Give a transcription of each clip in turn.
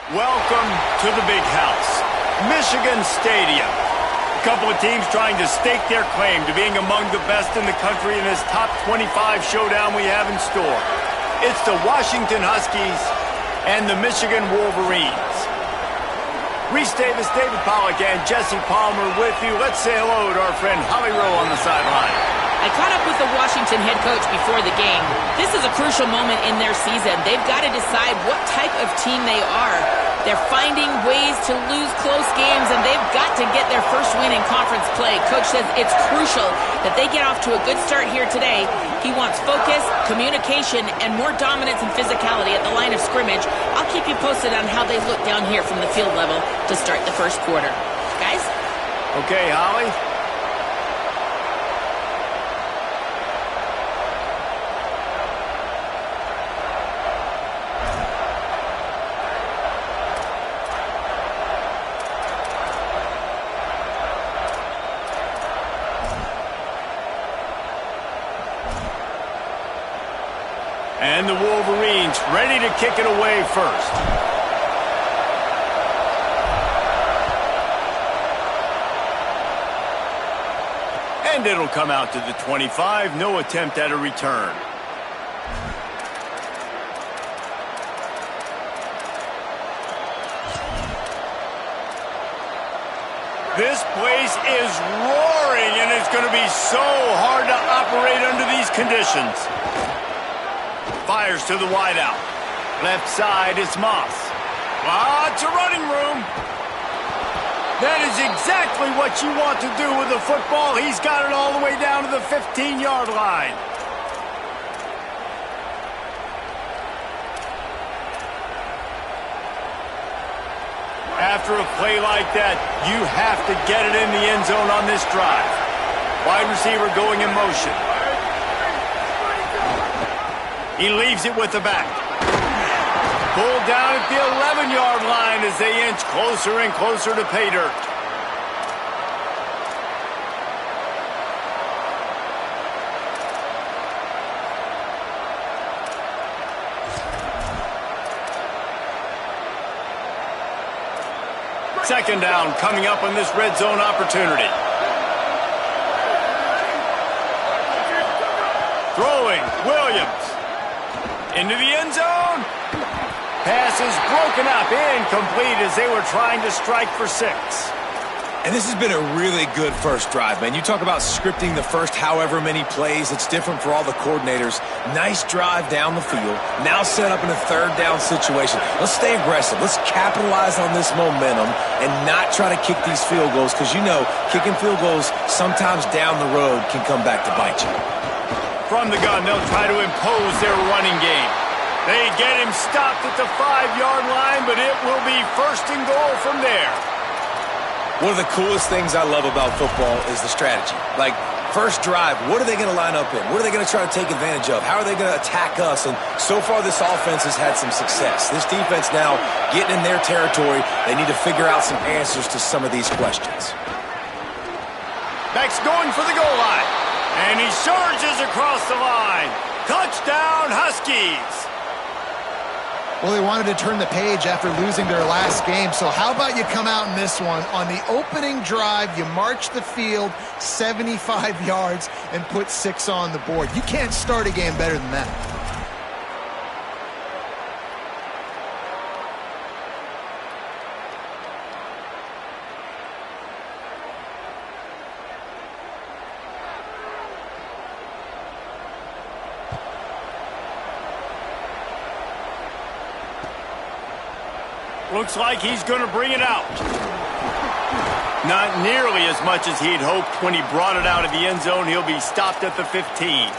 Welcome to the big house, Michigan Stadium. A couple of teams trying to stake their claim to being among the best in the country in this top 25 showdown we have in store. It's the Washington Huskies and the Michigan Wolverines. Reese Davis, David Pollack, and Jesse Palmer with you. Let's say hello to our friend Holly Rowe on the sideline. I caught up with the Washington head coach before the game. This is a crucial moment in their season. They've got to decide what type of team they are. They're finding ways to lose close games, and they've got to get their first win in conference play. Coach says it's crucial that they get off to a good start here today. He wants focus, communication, and more dominance and physicality at the line of scrimmage. I'll keep you posted on how they look down here from the field level to start the first quarter. Guys? Okay, Holly. And the Wolverines ready to kick it away first. And it'll come out to the 25. No attempt at a return. This place is roaring, and it's going to be so hard to operate under these conditions. Fires to the wideout. Left side, it's Moss. Lots of running room. That is exactly what you want to do with the football. He's got it all the way down to the 15-yard line. After a play like that, you have to get it in the end zone on this drive. Wide receiver going in motion. He leaves it with the back. Pulled down at the 11-yard line as they inch closer and closer to pay dirt. Second down coming up on this red zone opportunity. Throwing, Williams. Into the end zone. Pass is broken up, incomplete as they were trying to strike for 6. And this has been a really good first drive, man. You talk about scripting the first however many plays. It's different for all the coordinators. Nice drive down the field. Now set up in a third down situation. Let's stay aggressive. Let's capitalize on this momentum and not try to kick these field goals because, you know, kicking field goals sometimes down the road can come back to bite you. From the gun, they'll try to impose their running game. They get him stopped at the 5-yard line, but it will be first and goal from there. One of the coolest things I love about football is the strategy. Like, first drive, what are they going to line up in? What are they going to try to take advantage of? How are they going to attack us? And so far, this offense has had some success. This defense now getting in their territory. They need to figure out some answers to some of these questions. Beck's going for the goal line. And he surges across the line. Touchdown, Huskies. Well, they wanted to turn the page after losing their last game. So how about you come out in this one? On the opening drive, you march the field 75 yards and put 6 on the board. You can't start a game better than that. Looks like he's going to bring it out. Not nearly as much as he'd hoped when he brought it out of the end zone. He'll be stopped at the 15.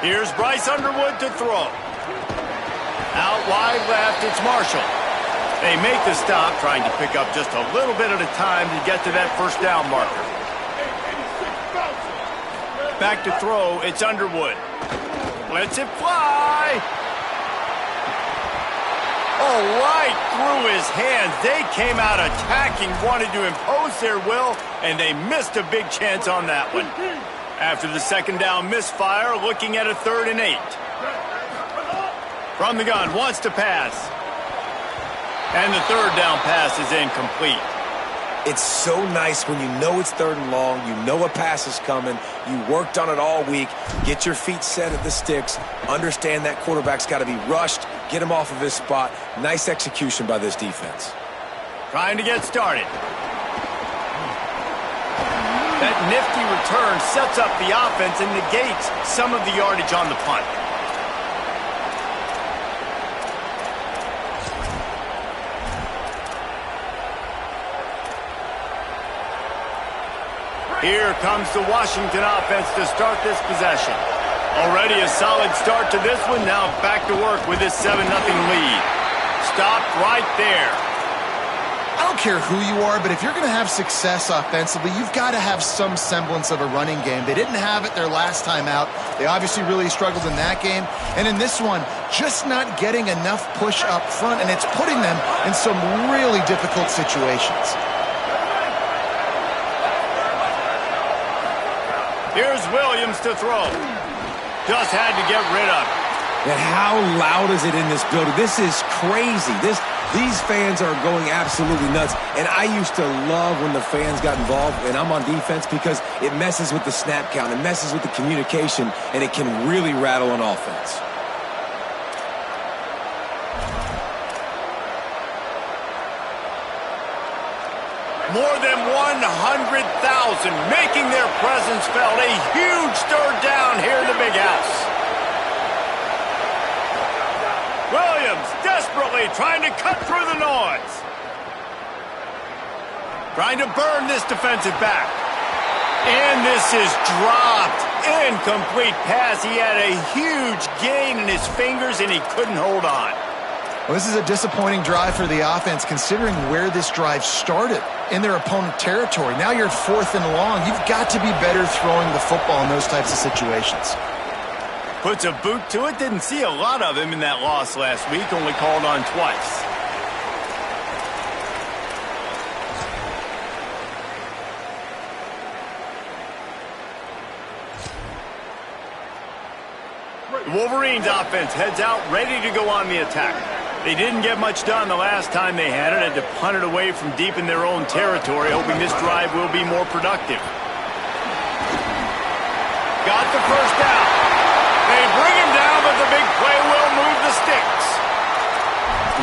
Here's Bryce Underwood to throw. Out wide left, it's Marshall. They make the stop, trying to pick up just a little bit at a time to get to that first down marker. Back to throw, it's Underwood. Lets it fly. Oh, right through his hands. They came out attacking, wanted to impose their will, and they missed a big chance on that one. After the second down misfire, looking at a 3rd and 8. From the gun, wants to pass. And the 3rd down pass is incomplete. It's so nice when you know it's 3rd and long, you know a pass is coming, you worked on it all week, get your feet set at the sticks, understand that quarterback's got to be rushed, get him off of his spot. Nice execution by this defense. Trying to get started. That nifty return sets up the offense and negates some of the yardage on the punt. Here comes the Washington offense to start this possession. Already a solid start to this one. Now back to work with this 7-0 lead. Stopped right there. I don't care who you are, but if you're going to have success offensively, you've got to have some semblance of a running game. They didn't have it their last time out. They obviously really struggled in that game. And in this one, just not getting enough push up front, and it's putting them in some really difficult situations. Here's Williams to throw. Just had to get rid of it. And how loud is it in this building? This is crazy. These fans are going absolutely nuts. And I used to love when the fans got involved, and I'm on defense, because it messes with the snap count, it messes with the communication, and it can really rattle an offense. More than 100,000 making their presence felt. A huge 3rd down here in the big house. Williams desperately trying to cut through the noise. Trying to burn this defensive back. And this is dropped. Incomplete pass. He had a huge gain in his fingers and he couldn't hold on. Well, this is a disappointing drive for the offense, considering where this drive started, in their opponent territory. Now you're 4th and long. You've got to be better throwing the football in those types of situations. Puts a boot to it. Didn't see a lot of him in that loss last week. Only called on twice. The Wolverines offense heads out, ready to go on the attack. They didn't get much done the last time they had it. Had to punt it away from deep in their own territory, hoping this drive will be more productive. Got the first down. They bring him down, but the big play will move the sticks.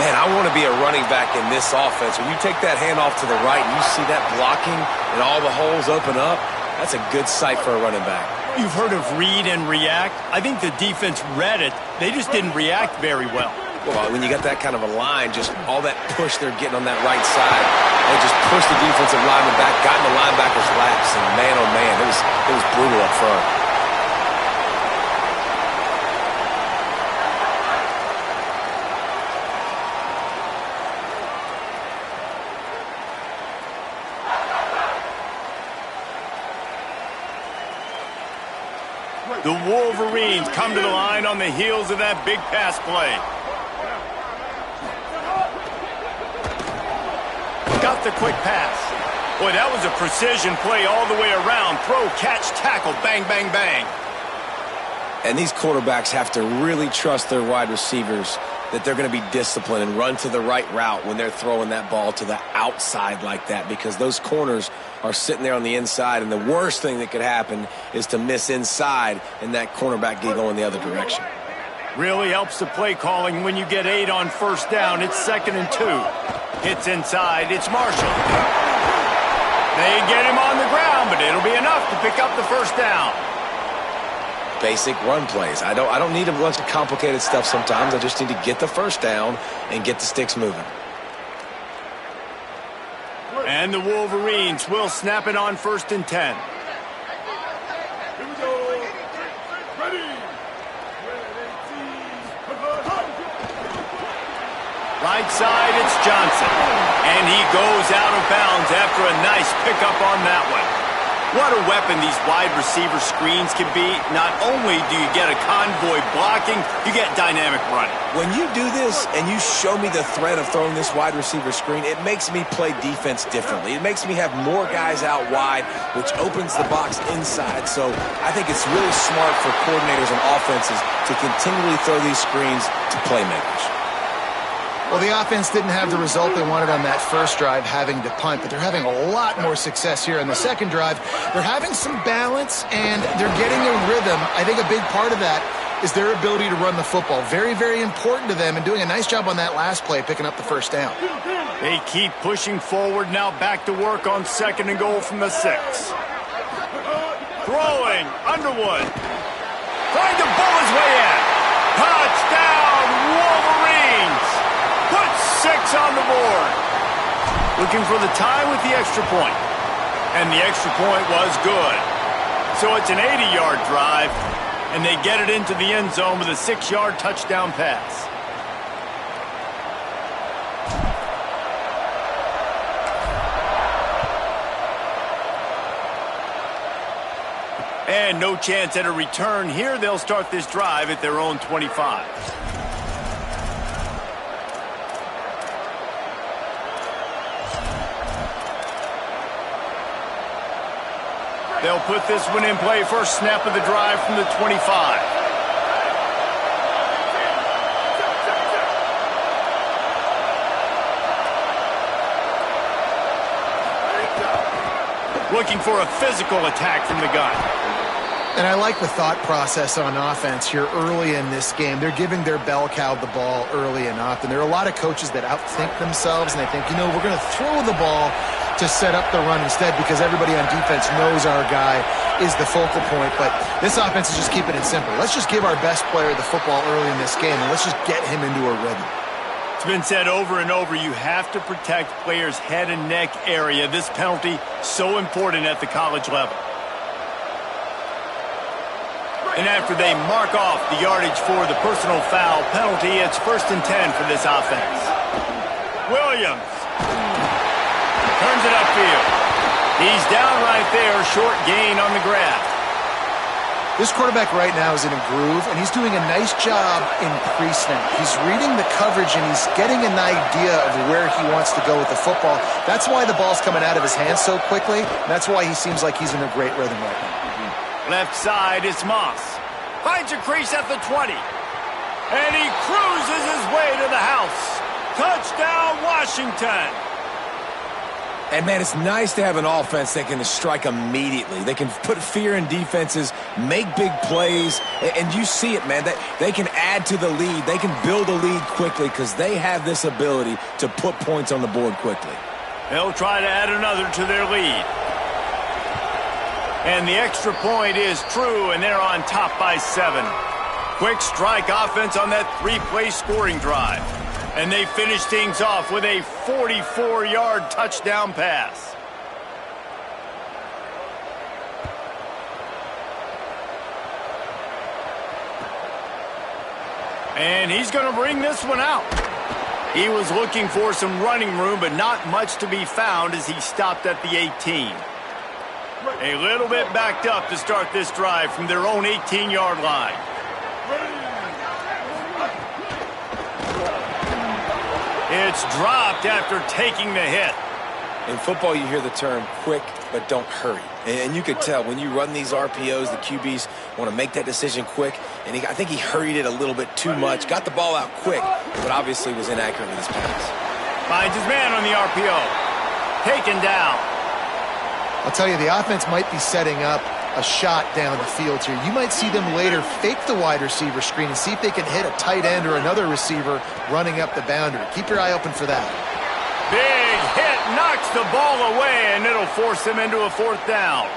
Man, I want to be a running back in this offense. When you take that handoff to the right and you see that blocking and all the holes open up, that's a good sight for a running back. You've heard of read and react. I think the defense read it. They just didn't react very well. Well, when you got that kind of a line, just all that push they're getting on that right side, they just pushed the defensive lineman back, got in the linebacker's laps, and man, oh man, it was brutal up front. The Wolverines come to the line on the heels of that big pass play. Got the quick pass. Boy, that was a precision play all the way around. Throw, catch, tackle, bang, bang, bang. And these quarterbacks have to really trust their wide receivers that they're going to be disciplined and run to the right route when they're throwing that ball to the outside like that, because those corners are sitting there on the inside, and the worst thing that could happen is to miss inside and that cornerback get going the other direction. Really helps the play calling when you get 8 on first down. It's 2nd and 2. Hits inside. It's Marshall. They get him on the ground, but it'll be enough to pick up the first down. Basic run plays. I don't need a bunch of complicated stuff sometimes. I just need to get the first down and get the sticks moving. And the Wolverines will snap it on 1st and 10. Here we go. Ready. Right side, it's Johnson. And he goes out of bounds after a nice pickup on that one. What a weapon these wide receiver screens can be. Not only do you get a convoy blocking, you get dynamic running. When you do this and you show me the threat of throwing this wide receiver screen, it makes me play defense differently. It makes me have more guys out wide, which opens the box inside. So I think it's really smart for coordinators and offenses to continually throw these screens to playmakers. Well, the offense didn't have the result they wanted on that first drive, having to punt, but they're having a lot more success here in the second drive. They're having some balance, and they're getting a rhythm. I think a big part of that is their ability to run the football. Very, very important to them, and doing a nice job on that last play, picking up the first down. They keep pushing forward, now back to work on 2nd and goal from the 6. Throwing, Underwood. Trying to bull his way in. Touchdown, Wolverines! Put 6 on the board. Looking for the tie with the extra point. And the extra point was good. So it's an 80-yard drive, and they get it into the end zone with a 6-yard touchdown pass. And no chance at a return here. They'll start this drive at their own 25. They'll put this one in play. First snap of the drive from the 25. Looking for a physical attack from the gun. And I like the thought process on offense here early in this game. They're giving their bell cow the ball early and often. There are a lot of coaches that outthink themselves, and they think, you know, we're going to throw the ball to set up the run instead because everybody on defense knows our guy is the focal point. But this offense is just keeping it simple. Let's just give our best player the football early in this game, and let's just get him into a rhythm. It's been said over and over, you have to protect players' head and neck area. This penalty, so important at the college level. And after they mark off the yardage for the personal foul penalty, it's 1st and 10 for this offense. Williams turns it upfield. He's down right there, short gain on the grab. This quarterback right now is in a groove, and he's doing a nice job in pre-snap. He's reading the coverage, and he's getting an idea of where he wants to go with the football. That's why the ball's coming out of his hands so quickly. That's why he seems like he's in a great rhythm right now. Left side, it's Moss. Finds a crease at the 20. And he cruises his way to the house. Touchdown, Washington. And, man, it's nice to have an offense that can strike immediately. They can put fear in defenses, make big plays, and you see it, man. They can add to the lead. They can build a lead quickly because they have this ability to put points on the board quickly. They'll try to add another to their lead. And the extra point is true, and they're on top by 7. Quick strike offense on that 3-play scoring drive. And they finish things off with a 44-yard touchdown pass. And he's going to bring this one out. He was looking for some running room, but not much to be found as he stopped at the 18. A little bit backed up to start this drive from their own 18-yard line. It's dropped after taking the hit. In football, you hear the term quick, but don't hurry. And you could tell when you run these RPOs, the QBs want to make that decision quick. And I think he hurried it a little bit too much. Got the ball out quick, but obviously was inaccurate with his pass. Finds his man on the RPO. Taken down. I'll tell you, the offense might be setting up a shot down the field here. You might see them later fake the wide receiver screen and see if they can hit a tight end or another receiver running up the boundary. Keep your eye open for that. Big hit, knocks the ball away, and it'll force them into a 4th down.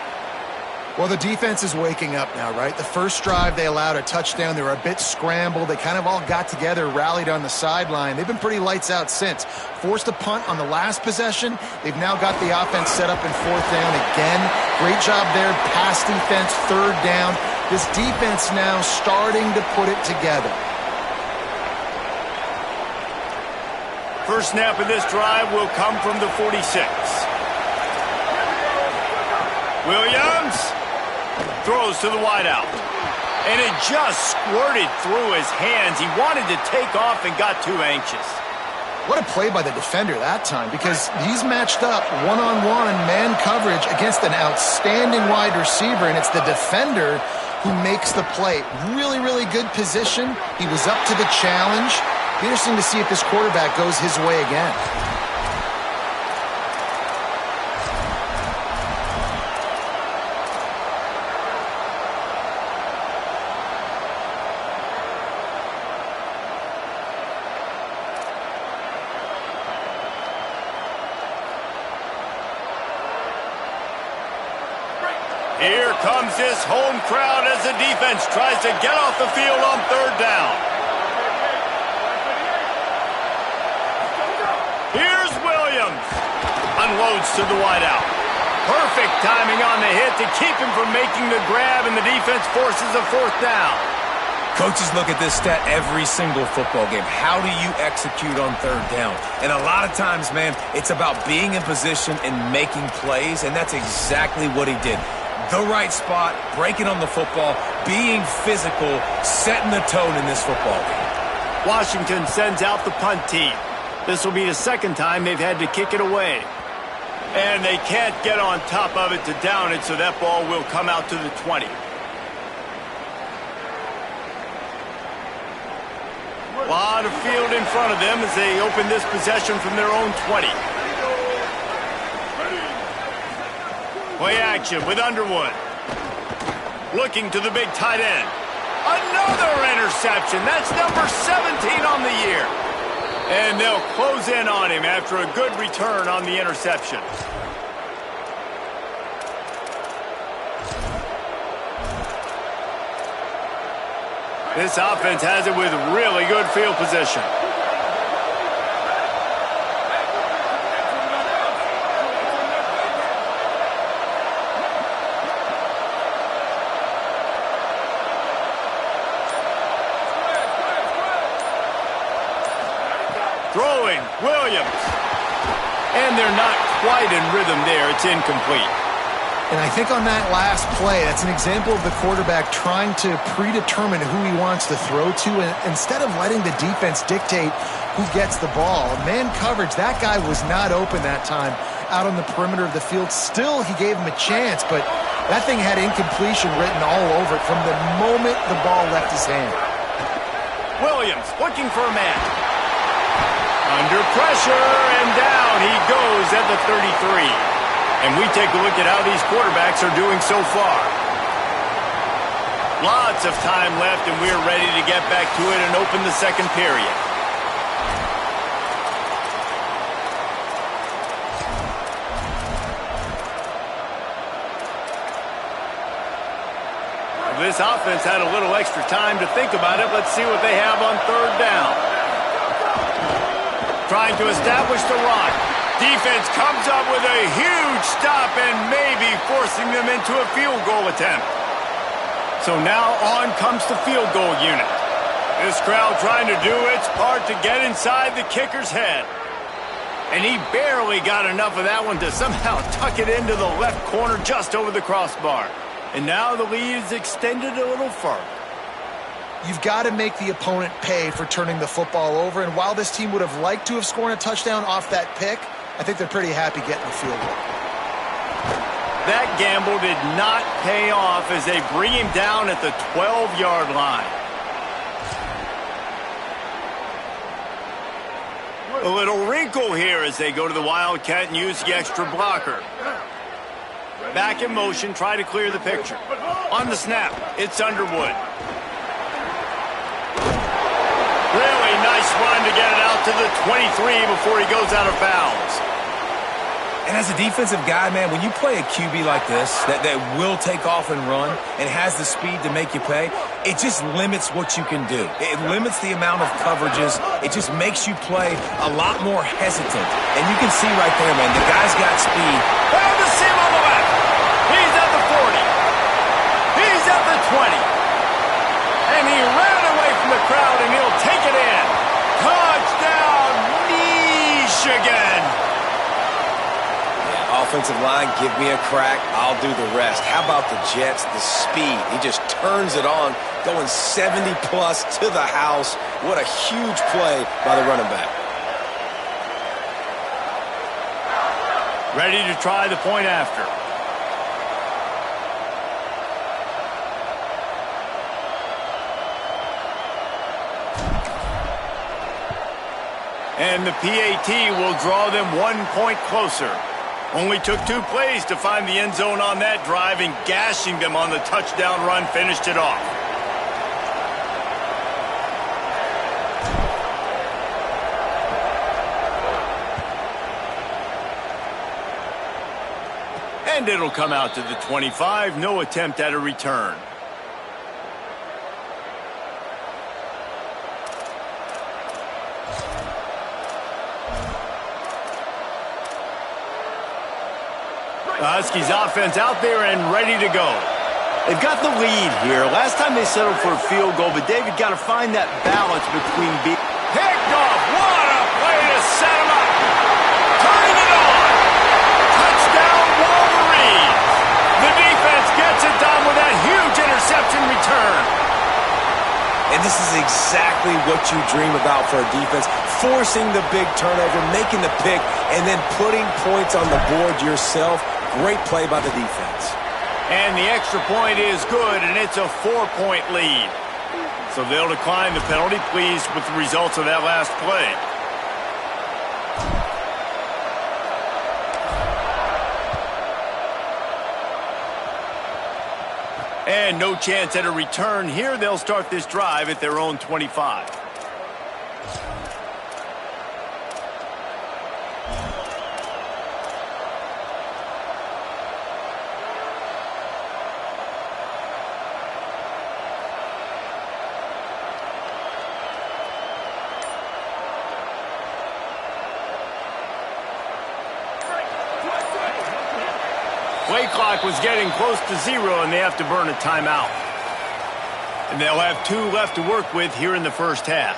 Well, the defense is waking up now, right? The first drive, they allowed a touchdown. They were a bit scrambled. They kind of all got together, rallied on the sideline. They've been pretty lights out since. Forced a punt on the last possession. They've now got the offense set up in 4th down again. Great job there. Pass defense, 3rd down. This defense now starting to put it together. First snap of this drive will come from the 46. Williams throws to the wideout. And it just squirted through his hands. He wanted to take off and got too anxious. What a play by the defender that time, because he's matched up one-on-one man coverage against an outstanding wide receiver, and it's the defender who makes the play. Really, really good position. He was up to the challenge. Interesting to see if this quarterback goes his way again. Here comes this home crowd as the defense tries to get off the field on third down. Here's Williams. Unloads to the wideout. Perfect timing on the hit to keep him from making the grab, and the defense forces a fourth down. Coaches look at this stat every single football game. How do you execute on third down? And a lot of times, man, it's about being in position and making plays, and that's exactly what he did. The right spot, breaking on the football, being physical, setting the tone in this football game. Washington sends out the punt team. This will be the second time they've had to kick it away. And they can't get on top of it to down it, so that ball will come out to the 20. A lot of field in front of them as they open this possession from their own 20. Play action with Underwood. Looking to the big tight end. Another interception. That's number 17 on the year. And they'll close in on him after a good return on the interception. This offense has it with really good field position. Throwing, Williams. And they're not quite in rhythm there. It's incomplete. And I think on that last play, that's an example of the quarterback trying to predetermine who he wants to throw to, and instead of letting the defense dictate who gets the ball. Man coverage, that guy was not open that time out on the perimeter of the field. Still, he gave him a chance, but that thing had incompletion written all over it from the moment the ball left his hand. Williams looking for a man. Under pressure, and down he goes at the 33. And we take a look at how these quarterbacks are doing so far. Lots of time left, and we're ready to get back to it and open the second period. This offense had a little extra time to think about it. Let's see what they have on third down. Trying to establish the run. Defense comes up with a huge stop and maybe forcing them into a field goal attempt. So now on comes the field goal unit. This crowd trying to do its part to get inside the kicker's head. And he barely got enough of that one to somehow tuck it into the left corner just over the crossbar. And now the lead is extended a little further. You've got to make the opponent pay for turning the football over. And while this team would have liked to have scored a touchdown off that pick, I think they're pretty happy getting the field goal. That gamble did not pay off as they bring him down at the 12-yard line. A little wrinkle here as they go to the Wildcat and use the extra blocker. Back in motion, try to clear the picture. On the snap, it's Underwood. Really nice run to get it out to the 23 before he goes out of bounds. And as a defensive guy, man, when you play a QB like this that will take off and run and has the speed to make you pay, it just limits what you can do. It limits the amount of coverages. It just makes you play a lot more hesitant. And you can see right there, man, the guy's got speed. Found the seam on the left. He's at the 40. He's at the 20. And he ran away from the crowd, and he'll take it in. Touchdown, Michigan! Yeah, offensive line, give me a crack. I'll do the rest. How about the Jets? The speed. He just turns it on, going 70-plus to the house. What a huge play by the running back. Ready to try the point after. And the PAT will draw them 1 point closer. Only took 2 plays to find the end zone on that drive, and gashing them on the touchdown run finished it off. And it'll come out to the 25. No attempt at a return. The Huskies offense out there and ready to go. They've got the lead here. Last time they settled for a field goal, but David got to find that balance between being picked off. What a play to set him up. Turning it on. Touchdown Wolverines. The defense gets it done with that huge interception return. And this is exactly what you dream about for a defense. Forcing the big turnover, making the pick, and then putting points on the board yourself. Great play by the defense. And the extra point is good, and it's a 4-point lead. So they'll decline the penalty, pleased with the results of that last play. And no chance at a return here. They'll start this drive at their own 25. Play clock was getting close to 0, and they have to burn a timeout. And they'll have 2 left to work with here in the first half.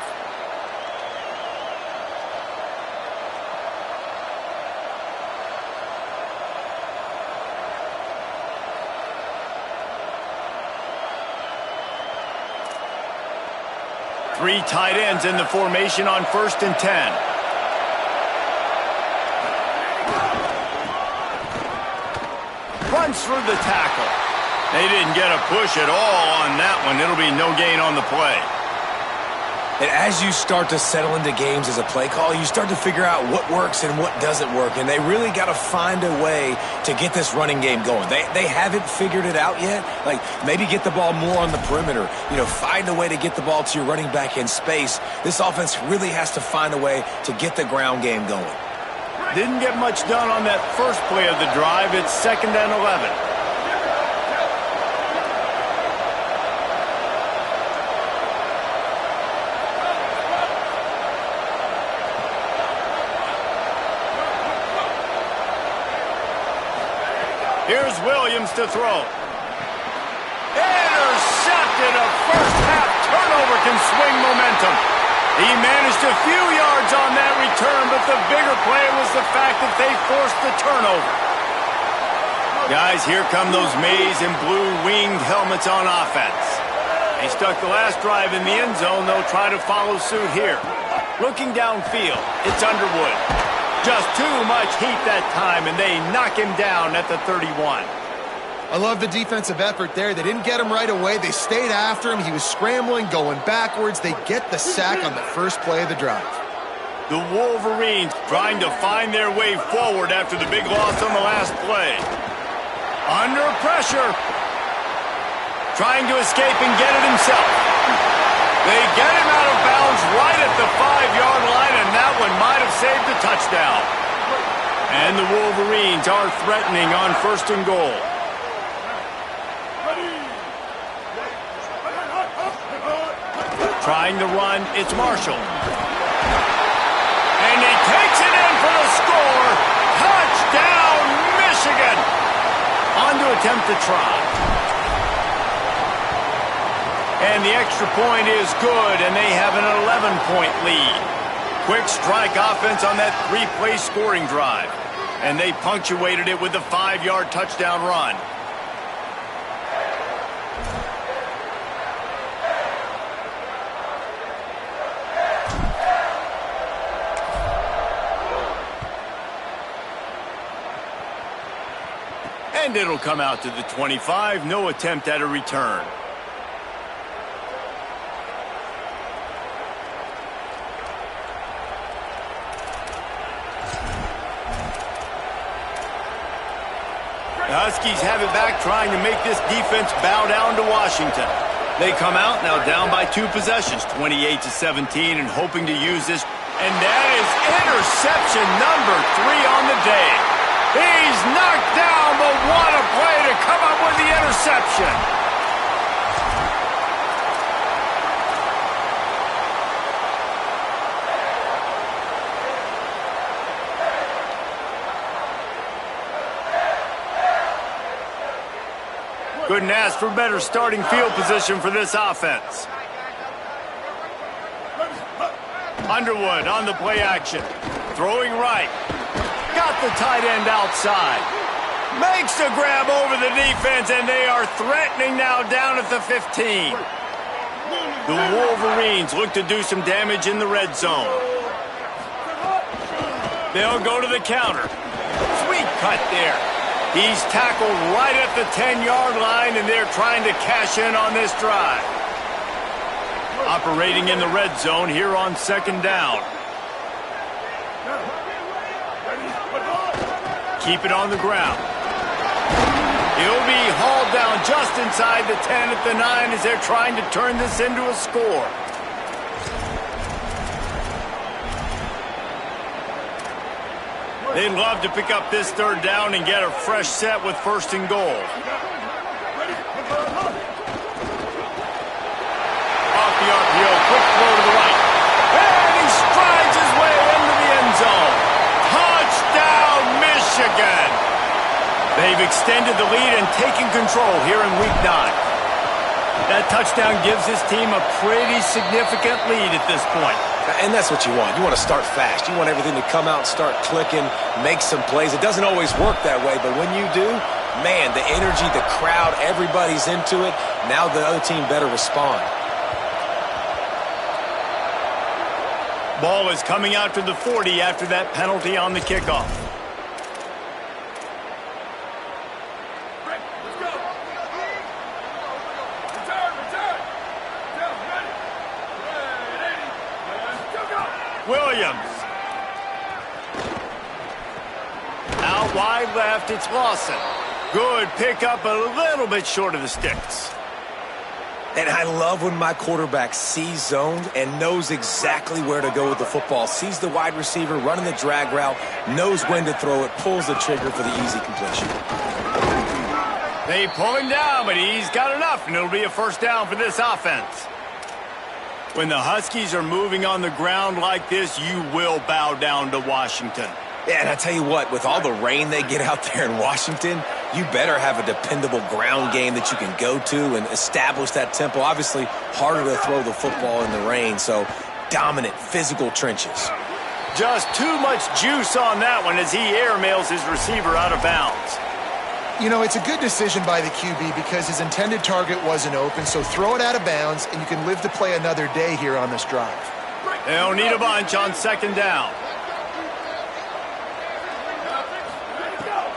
Three tight ends in the formation on 1st and 10. Runs through the tackle. They didn't get a push at all on that one. It'll be no gain on the play. And as you start to settle into games as a play call, you start to figure out what works and what doesn't work. And they really got to find a way to get this running game going. They haven't figured it out yet. Like, maybe get the ball more on the perimeter. You know, find a way to get the ball to your running back in space. This offense really has to find a way to get the ground game going. Didn't get much done on that first play of the drive. It's 2nd and 11. Here's Williams to throw. Intercepted. A first half turnover can swing momentum. He managed a few yards on that return, but the bigger play was the fact that they forced the turnover. Guys, here come those maize and blue winged helmets on offense. They stuck the last drive in the end zone. They'll try to follow suit here. Looking downfield, it's Underwood. Just too much heat that time, and they knock him down at the 31. I love the defensive effort there. They didn't get him right away. They stayed after him. He was scrambling, going backwards. They get the sack on the first play of the drive. The Wolverines trying to find their way forward after the big loss on the last play. Under pressure. Trying to escape and get it himself. They get him out of bounds right at the 5-yard line, and that one might have saved the touchdown. And the Wolverines are threatening on 1st and goal. Trying to run, it's Marshall. And he takes it in for the score. Touchdown, Michigan. On to attempt to try. And the extra point is good, and they have an 11-point lead. Quick strike offense on that three-play scoring drive. And they punctuated it with a 5-yard touchdown run. And it'll come out to the 25. No attempt at a return. The Huskies have it back, trying to make this defense bow down to Washington. They come out now down by 2 possessions, 28-17, and hoping to use this. And that is interception number 3 on the day. He's knocked down, but what a play to come up with the interception. Couldn't ask for better starting field position for this offense. Underwood on the play action. Throwing right. Got the tight end outside. Makes the grab over the defense, and they are threatening now down at the 15. The Wolverines look to do some damage in the red zone. They'll go to the counter. Sweet cut there. He's tackled right at the 10-yard line, and they're trying to cash in on this drive. Operating in the red zone here on 2nd down. Keep it on the ground. He'll be hauled down just inside the 10 at the 9 as they're trying to turn this into a score. They'd love to pick up this 3rd down and get a fresh set with 1st and goal. Off the RPO, quick throw to the right. And he strides his way into the end zone. Touchdown, Michigan! They've extended the lead and taken control here in Week 9. That touchdown gives this team a pretty significant lead at this point. And that's what you want. You want to start fast. You want everything to come out and start clicking, make some plays. It doesn't always work that way, but when you do, man, the energy, the crowd, everybody's into it. Now the other team better respond. Ball is coming out to the 40 after that penalty on the kickoff. Williams. Out wide left, it's Lawson. Good pickup, a little bit short of the sticks. And I love when my quarterback sees zone and knows exactly where to go with the football. Sees the wide receiver running the drag route, knows when to throw it, pulls the trigger for the easy completion. They pull him down, but he's got enough, and it'll be a 1st down for this offense. When the Huskies are moving on the ground like this, you will bow down to Washington. Yeah, and I tell you what, with all the rain they get out there in Washington, you better have a dependable ground game that you can go to and establish that tempo. Obviously, harder to throw the football in the rain, so dominant, physical trenches. Just too much juice on that one as he airmails his receiver out of bounds. You know, it's a good decision by the QB because his intended target wasn't open, so throw it out of bounds, and you can live to play another day here on this drive. They'll need a bunch on 2nd down.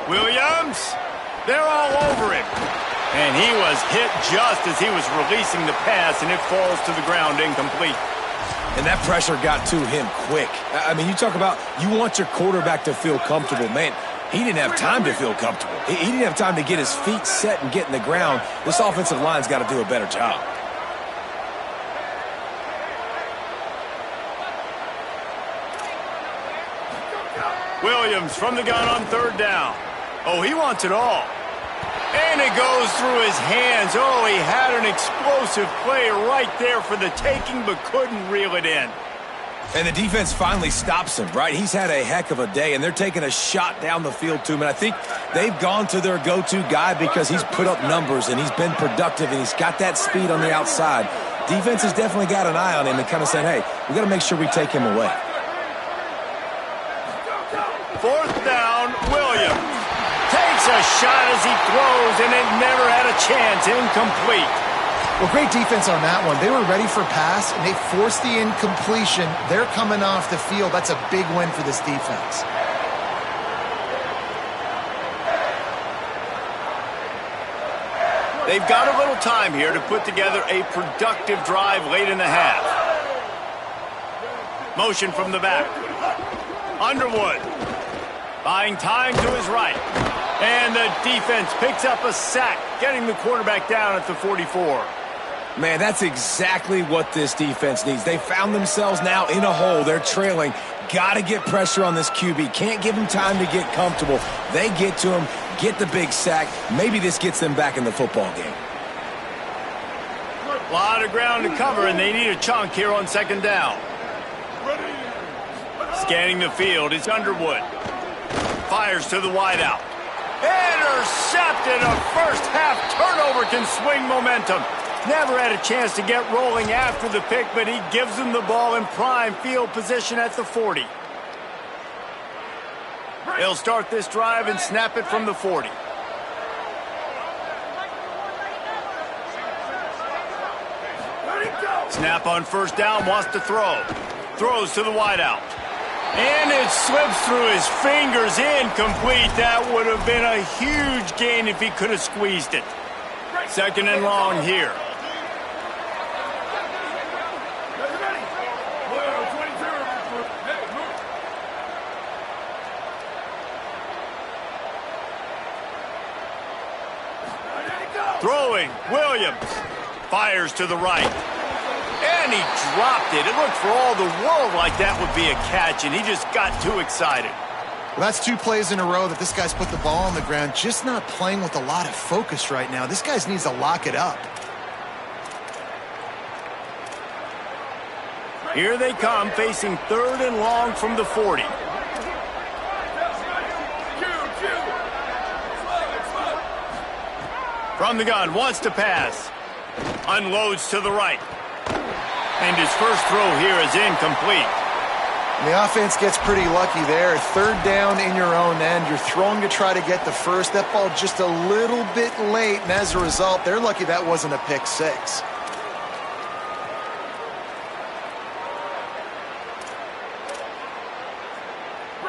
Williams, they're all over him. And he was hit just as he was releasing the pass, and it falls to the ground incomplete. And that pressure got to him quick. I mean, you talk about you want your quarterback to feel comfortable. Man, he didn't have time to feel comfortable. He didn't have time to get his feet set and get in the ground. This offensive line's got to do a better job. Williams from the gun on 3rd down. Oh, he wants it all. And it goes through his hands. Oh, he had an explosive play right there for the taking, but couldn't reel it in. And the defense finally stops him, right? He's had a heck of a day, and they're taking a shot down the field to him. And I think they've gone to their go-to guy because he's put up numbers, and he's been productive, and he's got that speed on the outside. Defense has definitely got an eye on him and kind of said, hey, we got to make sure we take him away. 4th down, Williams. Takes a shot as he throws, and it never had a chance. Incomplete. Well, great defense on that one. They were ready for pass, and they forced the incompletion. They're coming off the field. That's a big win for this defense. They've got a little time here to put together a productive drive late in the half. Motion from the back. Underwood. Buying time to his right. And the defense picks up a sack, getting the quarterback down at the 44. Man, that's exactly what this defense needs. They found themselves now in a hole. They're trailing. Got to get pressure on this QB. Can't give him time to get comfortable. They get to him, get the big sack. Maybe this gets them back in the football game. A lot of ground to cover, and they need a chunk here on 2nd down. Scanning the field, it's Underwood. Fires to the wideout. Intercepted. A first-half turnover can swing momentum. Never had a chance to get rolling after the pick, but he gives them the ball in prime field position at the 40. They'll start this drive and snap it from the 40. Snap on 1st down, wants to throw. Throws to the wideout. And it slips through his fingers, incomplete. That would have been a huge gain if he could have squeezed it. 2nd and long here. Throwing, Williams. Fires to the right. And he dropped it. It looked for all the world like that would be a catch, and he just got too excited. Well, that's 2 plays in a row that this guy's put the ball on the ground, just not playing with a lot of focus right now. This guy needs to lock it up. Here they come, facing 3rd and long from the 40. From the gun, wants to pass. Unloads to the right. And his first throw here is incomplete. And the offense gets pretty lucky there. 3rd down in your own end. You're throwing to try to get the first. That ball just a little bit late, and as a result, they're lucky that wasn't a pick 6.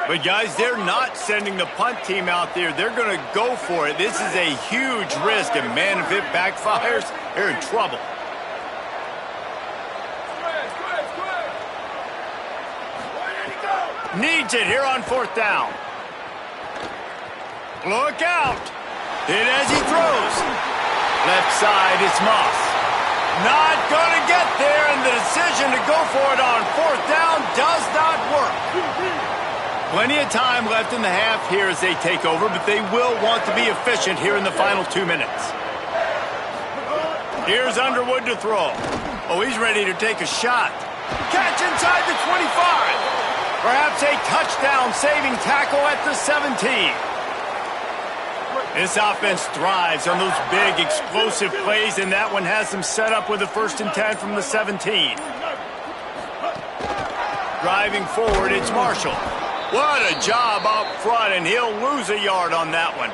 But, guys, they're not sending the punt team out there. They're going to go for it. This is a huge risk, and, man, if it backfires, they're in trouble. Needs it here on 4th down. Look out. Hit as he throws. Left side, it's Moss. Not going to get there, and the decision to go for it on 4th down does not work. Plenty of time left in the half here as they take over, but they will want to be efficient here in the final 2 minutes. Here's Underwood to throw. Oh, he's ready to take a shot. Catch inside the 25. Perhaps a touchdown-saving tackle at the 17. This offense thrives on those big, explosive plays, and that one has them set up with a 1st and 10 from the 17. Driving forward, it's Marshall. What a job up front, and he'll lose a yard on that one.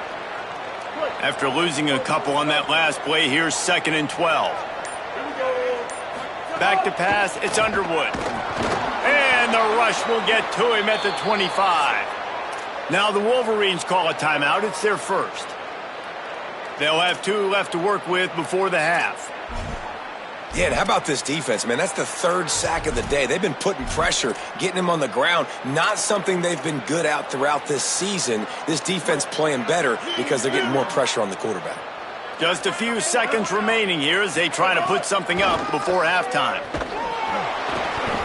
After losing a couple on that last play, here's 2nd and 12. Back to pass, it's Underwood. And the rush will get to him at the 25. Now the Wolverines call a timeout. It's their first. They'll have 2 left to work with before the half. Yeah, and how about this defense, man? That's the 3rd sack of the day. They've been putting pressure, getting him on the ground. Not something they've been good at throughout this season. This defense playing better because they're getting more pressure on the quarterback. Just a few seconds remaining here as they try to put something up before halftime.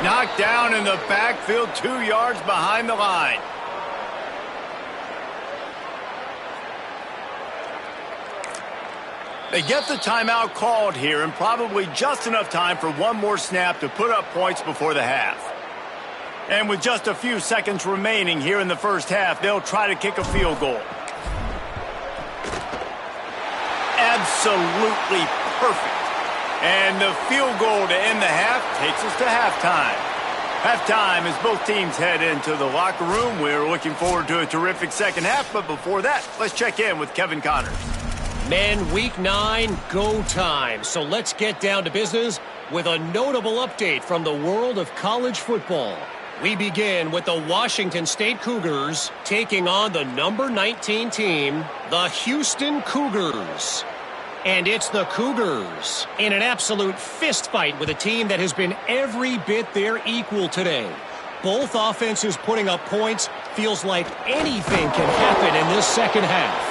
Knocked down in the backfield, 2 yards behind the line. They get the timeout called here, and probably just enough time for one more snap to put up points before the half. And with just a few seconds remaining here in the first half, they'll try to kick a field goal. Absolutely perfect. And the field goal to end the half takes us to halftime. Halftime as both teams head into the locker room. We're looking forward to a terrific second half, but before that, let's check in with Kevin Connors. Men, week 9, go time. So let's get down to business with a notable update from the world of college football. We begin with the Washington State Cougars taking on the number 19 team, the Houston Cougars. And it's the Cougars in an absolute fist fight with a team that has been every bit their equal today. Both offenses putting up points. Feels like anything can happen in this second half.